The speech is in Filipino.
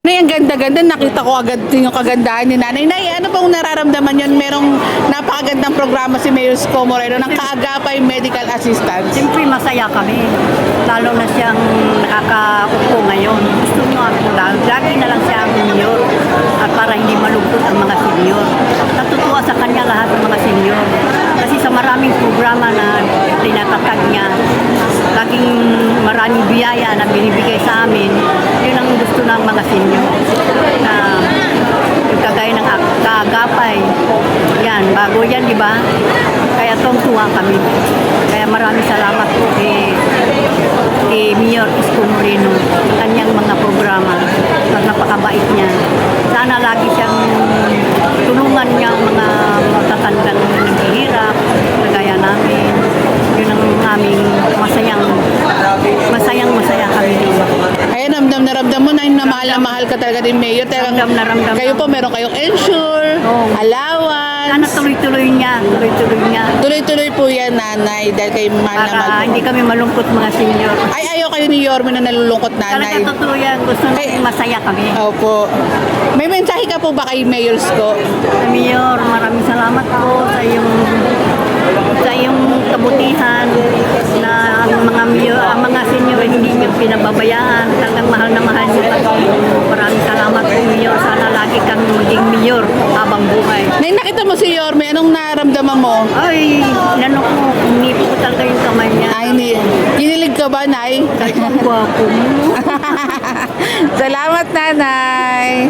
Nay, ang ganda-ganda. Nakita ko agad yung kagandahan ni Nanay. Nay, ano pong nararamdaman yun? Merong napakagandang programa si Mayor Isko Moreno ng Kaagapay Medical Assistance. Siyempre masaya kami, lalo na siyang nakakaupo ngayon. Gusto nyo lagi na lang siya ang senior at para hindi malungkot ang mga senior. Natutuwa sa kanya lahat ng mga senior. Kasi sa maraming programa na tinatatag niya, laging maraming biyaya na binibigay sa amin, yun ang gusto ng mga senior. Na yung kagaya ng kaagapay, yan, bago yan, di ba? Kaya tuwang-tuwa kami. Kaya maraming salamat po kay Mayor Isko Moreno, kanyang mga programa at napakabait niya. Sana lagi siyang tulungan niya ang mga matatandang naghihirap, kagaya namin. Yun ang aming masaya kami dito. Kaya ramdam na ramdam mo na mahal ka talaga din Mayor. Ramdam na ramdam. Kayo po meron kayong insure, allowance. Sana tuloy-tuloy niya. Tuloy-tuloy po yan, Nanay, dahil kayo mahal na mahal Para po. hindi kami malungkot mga senior. Ay, ayaw kayo ni Yorme na nalulungkot, Nanay. Talaga totoo yan. Gusto namin masaya kami. Opo. May mensahe ka po ba kay Mayor Isko? Mayor, maraming salamat po sa iyong kabutihan na ang mga senior hindi niyo pinababayaan. Talagang mahal na mahal niyo kami. Maraming salamat po, Mayor. Sana lagi kami maging Mayor habang buhay. Nay, nakita mo si Yorme, anong naramdaman mo? Ay, unipo ko talaga yung kamay niya. Ay, kinilig ka ba, Nay? Kahit ang gwapo mo. Salamat, Nanay.